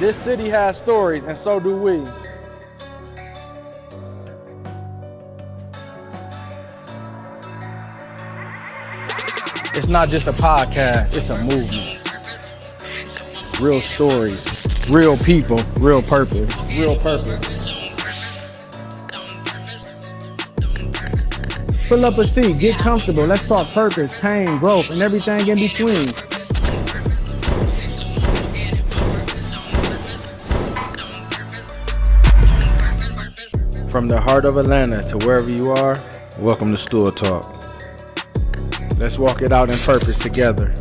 This city has stories, and so do we. It's not just a podcast, it's a movement. Real stories, real people, real purpose, real purpose. Pull up a seat, get comfortable. Let's talk purpose, pain, growth, and everything in between. From the heart of Atlanta to wherever you are, welcome to Stool Talk. Let's walk it out in purpose together.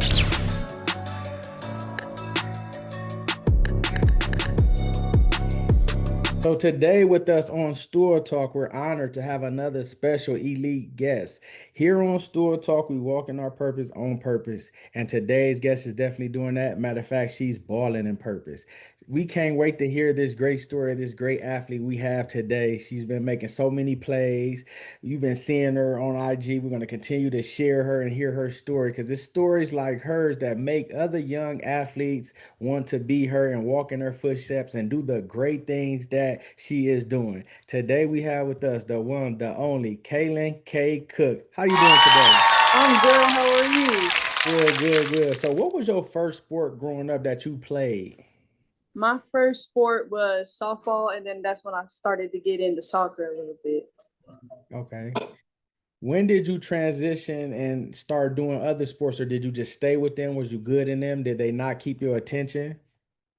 So today with us on Stool Talk, we're honored to have another special elite guest. Here on Stool Talk, we walk in our purpose on purpose. And today's guest is definitely doing that. Matter of fact, she's balling in purpose. We can't wait to hear this great story of this great athlete we have today. She's been making so many plays. You've been seeing her on IG. We're going to continue to share her and hear her story because it's stories like hers that make other young athletes want to be her and walk in her footsteps and do the great things that she is doing. Today we have with us the one, the only, Kaelyn Kae Cook. How you doing today? I'm good. How are you? Good, good, good. So what was your first sport growing up that you played? My first sport was softball, and then that's when I started to get into soccer a little bit. Okay. When did you transition and start doing other sports, or did you just stay with them? Was you good in them? Did they not keep your attention?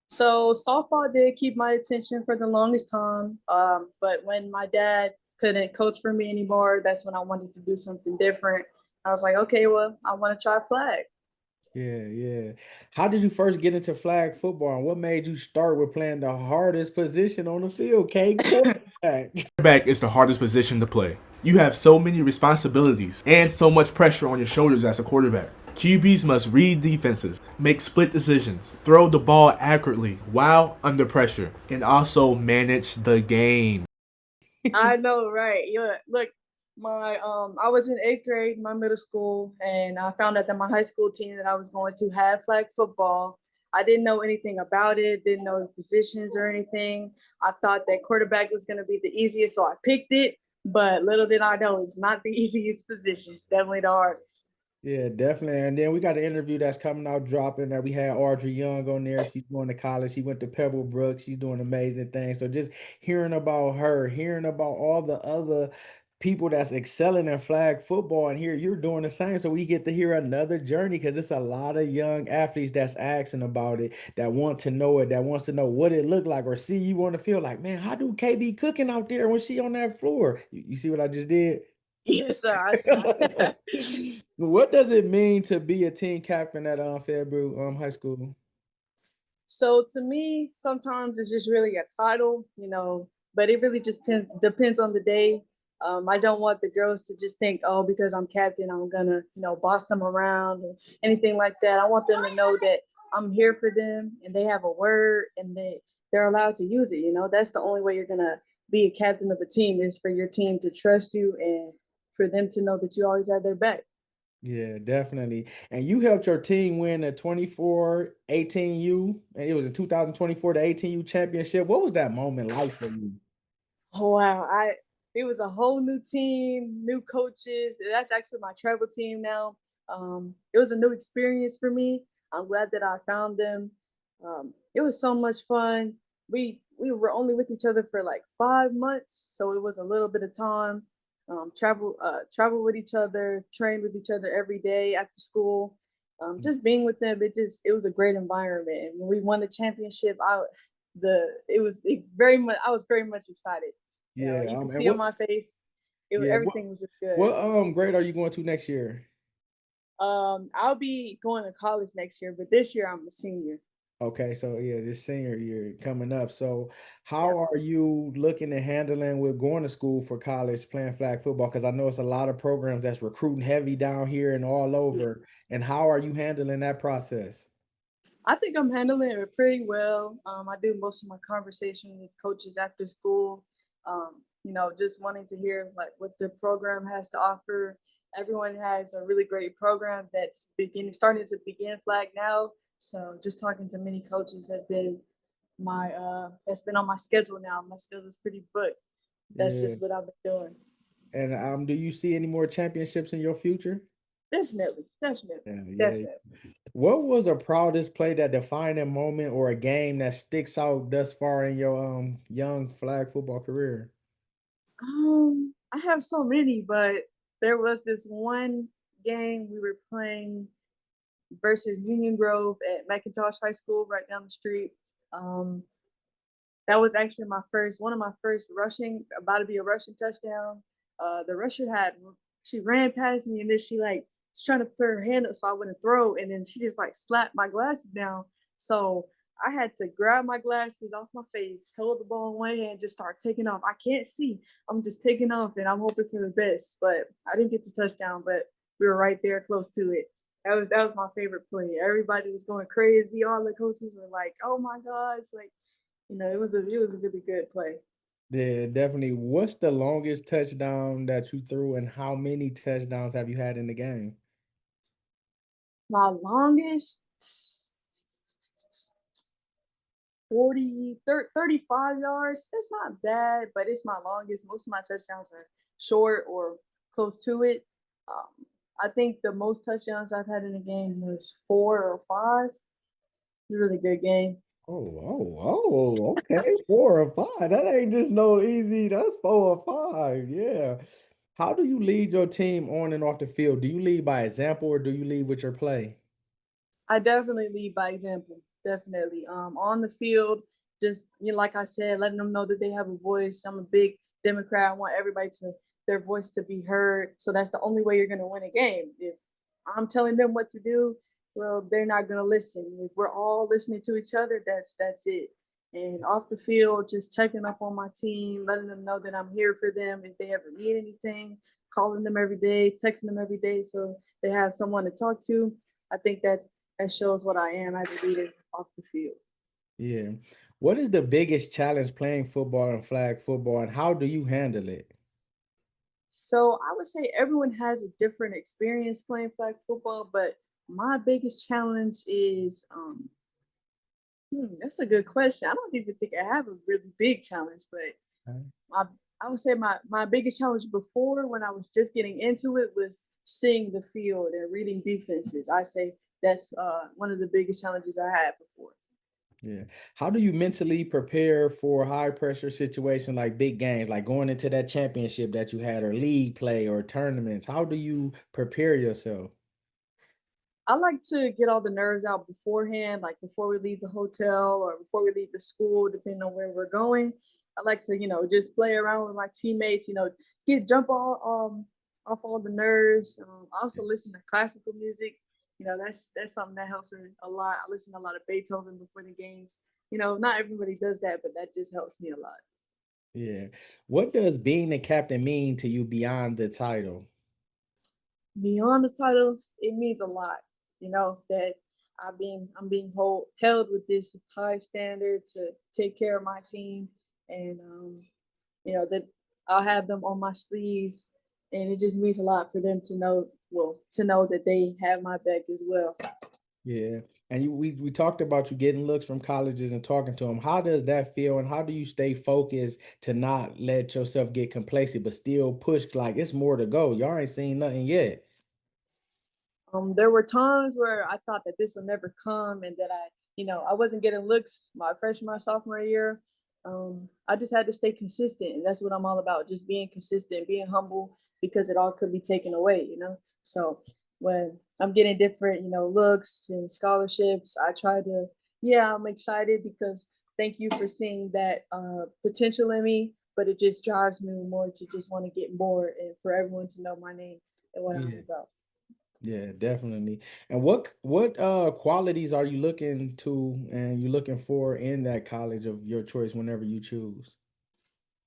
So softball did keep my attention for the longest time. But when my dad couldn't coach for me anymore, that's when I wanted to do something different. I was like, okay, well, I want to try flag. Yeah, yeah. How did you first get into flag football, and what made you start with playing the hardest position on the field, K quarterback? Quarterback is the hardest position to play. You have so many responsibilities and so much pressure on your shoulders as a quarterback. QBs must read defenses, make split decisions, throw the ball accurately while under pressure, and also manage the game. I know, right? Yeah, look, I was in eighth grade, my middle school, and I found out that my high school team that I was going to had flag football. I didn't know anything about it, didn't know the positions or anything. I thought that quarterback was going to be the easiest, so I picked it. But little did I know, it's not the easiest position. It's definitely the hardest. Yeah, definitely. And then we got an interview that's coming out dropping that we had Audrey Young on there. She's going to college. She went to Pebblebrook. She's doing amazing things. So just hearing about her, hearing about all the other people that's excelling in flag football, and here you're doing the same. So we get to hear another journey because it's a lot of young athletes that's asking about it, that want to know it, that wants to know what it looked like, or see you on the field like, man, how do KB cooking out there when she on that floor? You see what I just did? Yes, sir. I saw that. What does it mean to be a team captain at Fairview High School? So to me, sometimes it's just really a title, but it really just depends on the day. I don't want the girls to just think, oh, because I'm captain, I'm gonna, boss them around or anything like that. I want them to know that I'm here for them and they have a word and they're allowed to use it. That's the only way you're gonna be a captain of a team is for your team to trust you and for them to know that you always have their back. Yeah, definitely. And you helped your team win a 24-18U, and it was a 2024 to 18U championship. What was that moment like for you? Oh wow, I it was a whole new team, new coaches. That's actually my travel team now. It was a new experience for me. I'm glad that I found them. It was so much fun. We were only with each other for like 5 months, so it was a little bit of time. Travel with each other, train with each other every day after school. Just being with them, it was a great environment. And when we won the championship, very much I was very much excited. Yeah, You could and see on my face, yeah, everything was just good. what grade are you going to next year? I'll be going to college next year, but this year I'm a senior. Okay, so yeah, this senior year coming up. So Yeah. how are you looking and handling with going to school for college playing flag football? Because I know it's a lot of programs that's recruiting heavy down here and all over. And how are you handling that process? I think I'm handling it pretty well. I do most of my conversation with coaches after school. Just wanting to hear like what the program has to offer. Everyone has a really great program that's starting to begin flag now. So just talking to many coaches has been my that's been on my schedule now. My schedule is pretty booked. That's Yeah. just what I've been doing. And do you see any more championships in your future? Definitely, definitely, Yeah, yeah. definitely. What was the proudest play, that defining moment, or a game that sticks out thus far in your young flag football career? I have so many, but there was this one game we were playing versus Union Grove at McIntosh High School right down the street. Um, that was actually one of my first rushing, about to be a rushing touchdown. The rusher she ran past me and then she like was trying to put her hand up so I wouldn't throw, and then she just like slapped my glasses down. So I had to grab my glasses off my face, hold the ball in one hand, just start taking off. I can't see. I'm just taking off and I'm hoping for the best. But I didn't get the touchdown, but we were right there close to it. That was my favorite play. Everybody was going crazy. All the coaches were like, "Oh my gosh!" Like it was a really good play. Yeah, definitely. What's the longest touchdown that you threw, and how many touchdowns have you had in the game? My longest 35 yards. It's not bad, but it's my longest. Most of my touchdowns are short or close to it. Um, I think the most touchdowns I've had in a game was 4 or 5. It's a really good game. Okay. 4 or 5. That ain't just no easy. That's 4 or 5. Yeah. How do you lead your team on and off the field? Do you lead by example, or do you lead with your play? I definitely lead by example. Definitely. On the field, just like I said, letting them know that they have a voice. I'm a big Democrat. I want everybody to their voice to be heard. So that's the only way you're gonna win a game. If I'm telling them what to do, well, they're not gonna listen. If we're all listening to each other, that's it. And off the field, just checking up on my team, letting them know that I'm here for them if they ever need anything, calling them every day, texting them every day so they have someone to talk to. I think that shows what I am as a leader off the field. Yeah. What is the biggest challenge playing football and flag football, and how do you handle it? So I would say everyone has a different experience playing flag football, but my biggest challenge is that's a good question. I don't even think I have a really big challenge, but my I would say my biggest challenge before when I was just getting into it was seeing the field and reading defenses. I say that's one of the biggest challenges I had before. Yeah. How do you mentally prepare for a high pressure situation like big games, like going into that championship that you had, or league play, or tournaments? How do you prepare yourself? I like to get all the nerves out beforehand, like before we leave the hotel or before we leave the school, depending on where we're going. I like to, just play around with my teammates, get jump all off all the nerves. I also listen to classical music. That's something that helps me a lot. I listen to a lot of Beethoven before the games. Not everybody does that, but that just helps me a lot. Yeah. What does being a captain mean to you beyond the title? Beyond the title, it means a lot. That I'm being held with this high standard to take care of my team, and that I'll have them on my sleeves, and it just means a lot for them to know. Well, to know that they have my back as well. Yeah. And we talked about you getting looks from colleges and talking to them. How does that feel, and how do you stay focused to not let yourself get complacent but still push, like it's more to go? Y'all ain't seen nothing yet. There were times where I thought that this would never come and that I wasn't getting looks my freshman, my sophomore year. I just had to stay consistent, and that's what I'm all about. Just being consistent, being humble, because it all could be taken away. So when I'm getting different, looks and scholarships, I try to, yeah, I'm excited because thank you for seeing that potential in me, but it just drives me more to just want to get more and for everyone to know my name and what I'm Yeah. about. Yeah, definitely. And what qualities are you looking to and you looking for in that college of your choice whenever you choose?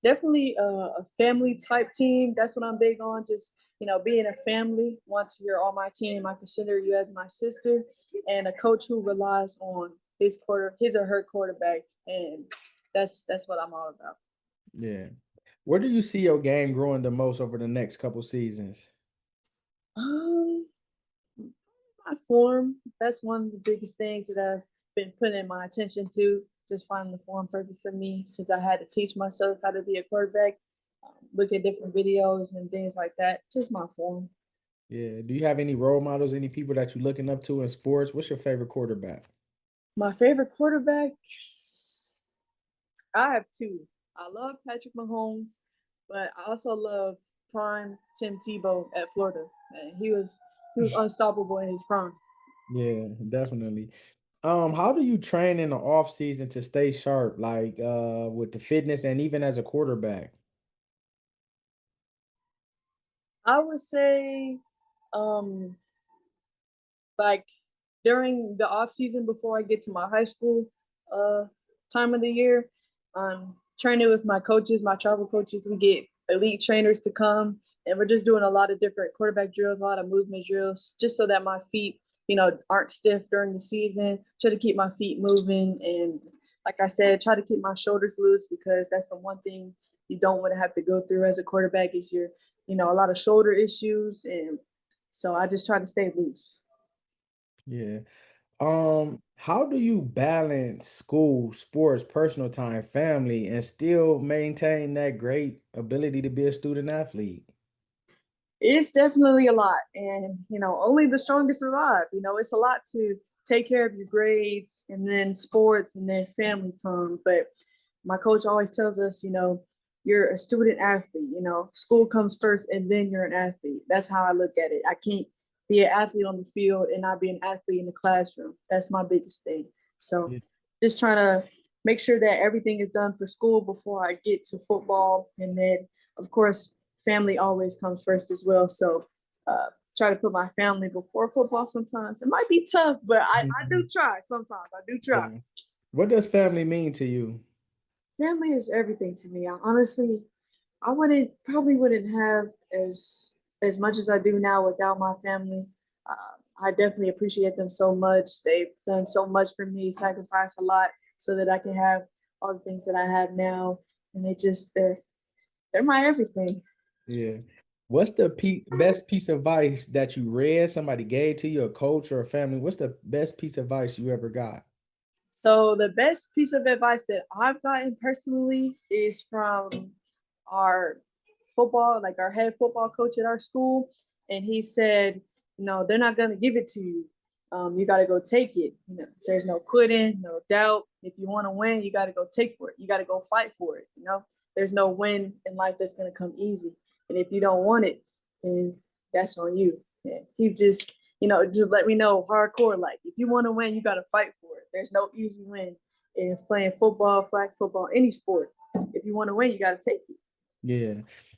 Definitely a family type team. That's what I'm big on. Just being a family. Once you're on my team, I consider you as my sister, and a coach who relies on his or her quarterback, and that's what I'm all about. Yeah. Where do you see your game growing the most over the next couple seasons? Um, my form. That's one of the biggest things that I've been putting my attention to. just finding the form perfect for me since I had to teach myself how to be a quarterback, look at different videos and things like that. Just my form. Yeah. Do you have any role models, any people that you're looking up to in sports? What's your favorite quarterback? My favorite quarterback, I have two. I love Patrick Mahomes, but I also love prime Tim Tebow at Florida. Man, he was unstoppable in his prime. Yeah, definitely. How do you train in the off season to stay sharp, like with the fitness and even as a quarterback? I would say, um, like during the off season before I get to my high school uh time of the year, training with my coaches, my travel coaches. We get elite trainers to come, and we're just doing a lot of different quarterback drills, a lot of movement drills, just so that my feet, aren't stiff during the season. Try to keep my feet moving, and like I said, try to keep my shoulders loose because that's the one thing you don't want to have to go through as a quarterback is a lot of shoulder issues, and so I just try to stay loose. Yeah. How do you balance school, sports, personal time, family, and still maintain that great ability to be a student athlete? It's definitely a lot, and only the strongest survive. It's a lot to take care of your grades and then sports and then family time. But my coach always tells us, you're a student athlete. School comes first, and then you're an athlete. That's how I look at it. I can't be an athlete on the field and not be an athlete in the classroom. That's my biggest thing. So, Yeah. just trying to make sure that everything is done for school before I get to football, and then of course family always comes first as well. So uh, try to put my family before football sometimes. It might be tough, but I do Mhm. try sometimes. I do try. Yeah. What does family mean to you? Family is everything to me. I probably wouldn't have as much as I do now without my family. I definitely appreciate them so much. They've done so much for me, sacrificed a lot so that I can have all the things that I have now. And they're my everything. Yeah. What's the best piece of advice that you read, somebody gave to you, a coach or a family? What's the best piece of advice you ever got? So the best piece of advice that I've gotten personally is from our like our head football coach at our school, and he said, they're not gonna give it to you. You got to go take it. There's no quitting, no doubt. If you want to win, you got to go take for it. You got to go fight for it. There's no win in life that's gonna come easy, and if you don't want it, then that's on you. And he just let me know hardcore. Like, if you want to win, you got to fight for it. There's no easy win in playing football, flag football, any sport. If you want to win, you got to take it. Yeah.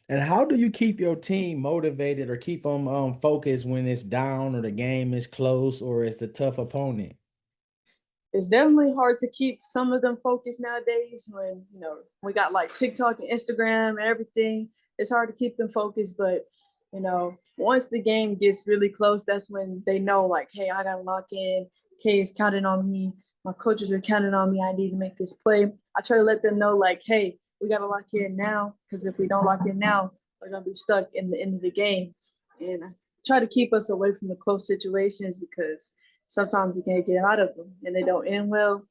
And how do you keep your team motivated or keep them focused when it's down or the game is close or it's a tough opponent? It's definitely hard to keep some of them focused nowadays when we got like TikTok and Instagram and everything. It's hard to keep them focused, but once the game gets really close, that's when they know, like, hey, I gotta lock in. Kay is counting on me. My coaches are counting on me. I need to make this play. I try to let them know, like, hey, we gotta lock in now, because if we don't lock in now, we're gonna be stuck in the end of the game. And I try to keep us away from the close situations because sometimes you can't get out of them and they don't end well.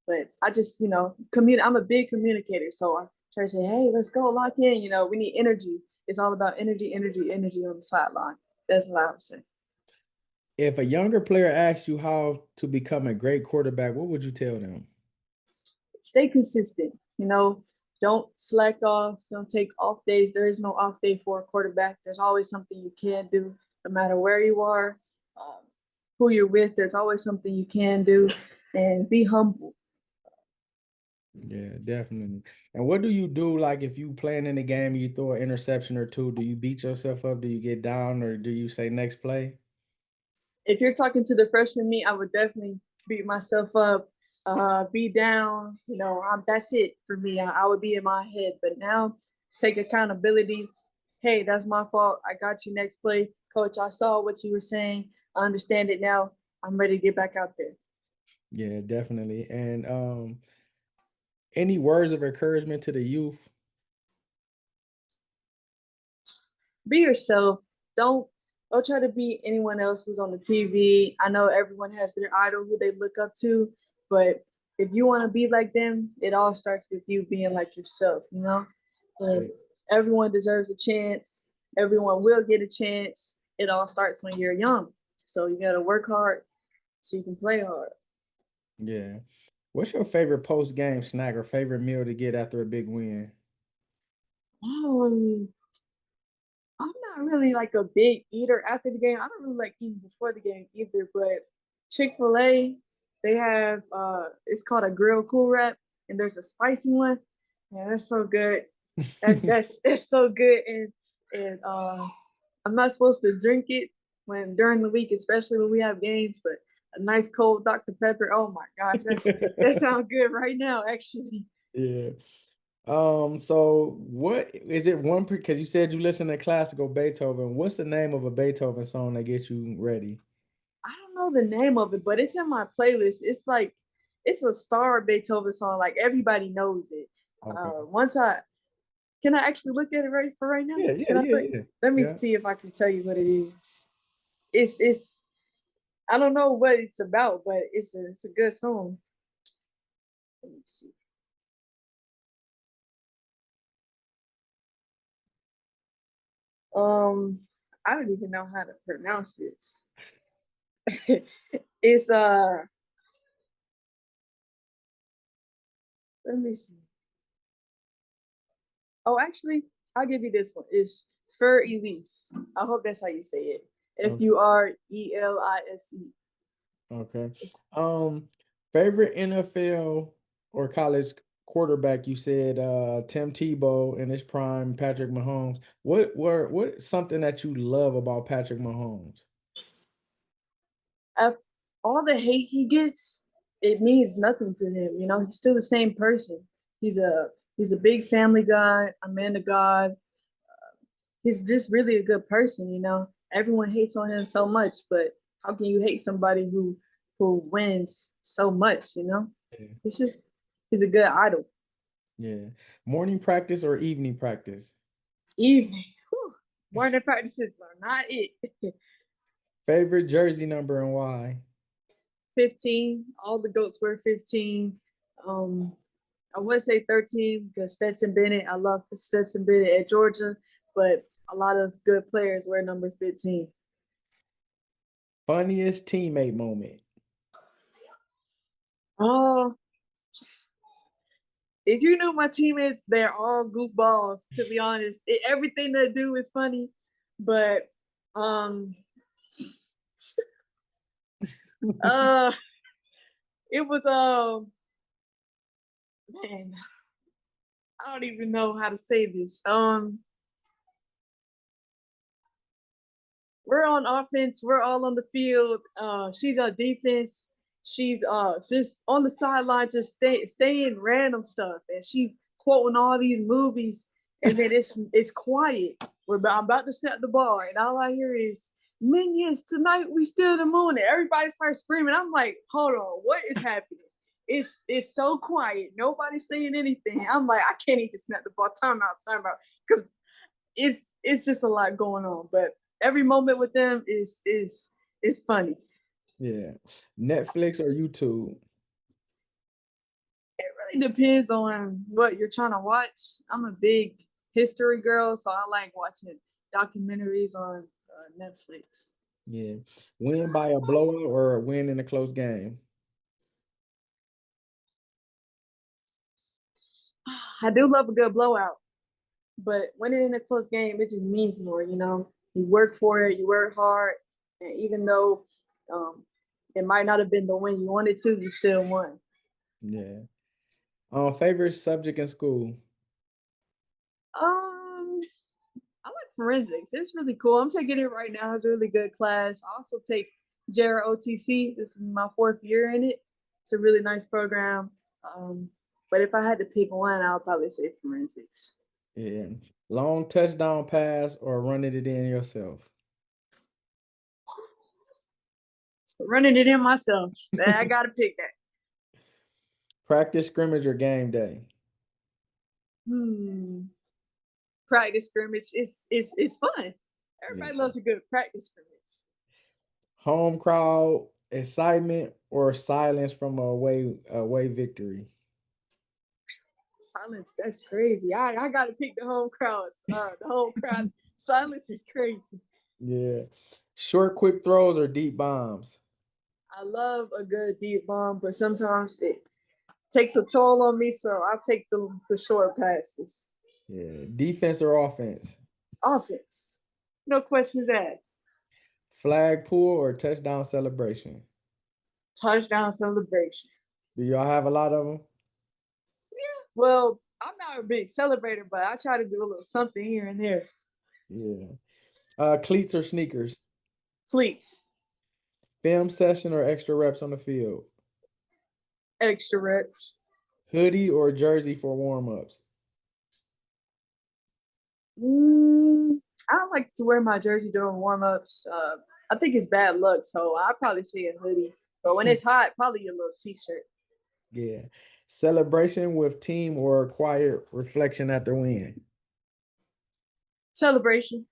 But I just, I'm a big communicator. So I try to say, hey, let's go lock in. We need energy. It's all about energy, energy, energy on the sideline. That's what I would say. If a younger player asks you how to become a great quarterback, what would you tell them? Stay consistent. Don't slack off. Don't take off days. There is no off day for a quarterback. There's always something you can do, no matter where you are, um, who you're with. There's always something you can do, and be humble. Yeah, definitely. And what do you do like if you playing in the game and you throw an interception or two? Do you beat yourself up? Do you get down or do you say next play? If you're talking to the freshman me, I would definitely beat myself up, be down. That's it for me. I would be in my head. But now, take accountability. Hey, that's my fault. I got you next play, coach. I saw what you were saying. I understand it now. I'm ready to get back out there. Yeah, definitely. And any words of encouragement to the youth? Be yourself. Don't try to be anyone else who's on the TV. I know everyone has their idol who they look up to, but if you want to be like them, it all starts with you being like yourself, you know? Yeah. And everyone deserves a chance. Everyone will get a chance. It all starts when you're young. So you got to work hard so you can play hard. Yeah. What's your favorite post-game snack or favorite meal to get after a big win? Um, I'm not really like a big eater after the game. I don't really like eating before the game either, but Chick-fil-A, they have it's called a grill cool wrap and there's a spicy one. Yeah, that's so good. That's so good and I'm not supposed to drink it when during the week, especially when we have games, but a nice cold Dr. Pepper. Oh my gosh, that sounds good right now, actually. Yeah. So what is it one because you said you listen to classical Beethoven. What's the name of a Beethoven song that gets you ready? I don't know the name of it, but it's in my playlist. It's like it's a star Beethoven song. Like everybody knows it. Okay. Once I can I actually look at it right now? Yeah, yeah, Can I yeah, put? yeah. Let me Yeah. see if I can tell you what it is. It's I don't know what it's about, but it's a good song. Let me see. Um, I don't even know how to pronounce this. It's let me see. Oh, actually, I'll give you this one. It's Fur Elise. I hope that's how you say it. Okay. Furelise. Okay. Um, Favorite NFL or college quarterback, you said Tim Tebow in his prime, Patrick Mahomes. What something that you love about Patrick Mahomes? Af- all the hate he gets, it means nothing to him. You know, he's still the same person. He's a he's a big family guy, a man of God. He's just really a good person. You know, everyone hates on him so much, but how can you hate somebody who wins so much? You know, Yeah. it's just he's a good idol. Yeah. Morning practice or evening practice? Evening, whew, morning practices are not it. Favorite jersey number and why? 15. All the goats wear 15. Um, I would say 13 because Stetson Bennett. I love Stetson Bennett at Georgia, but a lot of good players wear number 15. Funniest teammate moment. Oh, if you knew my teammates, they're all goofballs. To be honest, everything they do is funny, but um, uh, it was man, I don't even know how to say this. We're on offense. We're all on the field. She's on defense. She's just on the sideline, just saying random stuff, and she's quoting all these movies. And then it's quiet. I'm about to snap the ball, and all I hear is "Minions tonight. We steal the moon." And everybody starts screaming. I'm like, hold on, what is happening? It's so quiet. Nobody's saying anything. I'm like, I can't even snap the ball. Timeout, because it's just a lot going on. But every moment with them is funny. Yeah. Netflix or YouTube? It really depends on what you're trying to watch. I'm a big history girl, so I like watching documentaries on Netflix. Yeah. Win by a blowout or win in a close game? I do love a good blowout, but winning in a close game, it just means more. You know, you work for it, you work hard, and even though um, it might not have been the win you wanted to, you still won. Yeah. Favorite subject in school? Um, I like forensics. It's really cool. I'm taking it right now. It's a really good class. I also take JROTC. This is my 4th year in it. It's a really nice program. Um, but if I had to pick one, I'll probably say forensics. Yeah. Long touchdown pass or running it in yourself? Running it in myself. I gotta pick that. Practice scrimmage or game day? Hmm. Practice scrimmage. It's fun. Yeah. Everybody loves a good practice scrimmage. Home crowd excitement or silence from away victory? Silence, that's crazy. I gotta pick the home crowds. The home crowd. Silence is crazy. Yeah. Short, quick throws or deep bombs? I love a good deep bomb, but sometimes it takes a toll on me, so I'll take the short passes. Yeah. Defense or offense? Offense. No questions asked. Flag pull or touchdown celebration? Touchdown celebration. Do y'all have a lot of them? Well, I'm not a big celebrator, but I try to do a little something here and there. Yeah. Cleats or sneakers? Cleats. Film session or extra reps on the field? Extra reps. Hoodie or jersey for warm-ups? I don't like to wear my jersey during warm-ups. I think it's bad luck, so I'd probably say a hoodie. But when it's hot, probably a little t-shirt. Yeah. Celebration with team or quiet reflection after win? Celebration.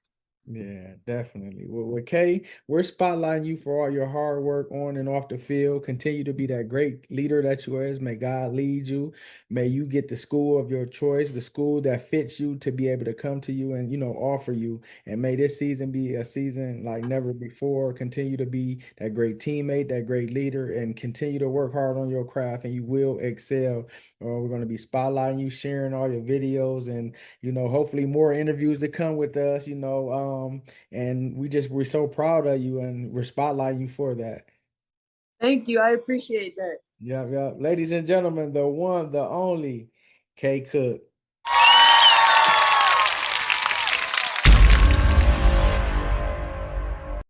Yeah, definitely. With Kay, we're spotlighting you for all your hard work on and off the field. Continue to be that great leader that you is. May God lead you. May you get the school of your choice, the school that fits you to be able to come to you and offer you. And may this season be a season like never before. Continue to be that great teammate, that great leader, and continue to work hard on your craft, and you will excel. We're going to be spotlighting you, sharing all your videos, and hopefully more interviews to come with us, and we're so proud of you and we're spotlighting you for that. Thank you. I appreciate that. Yeah, yeah. Ladies and gentlemen, the one, the only Kae Cook.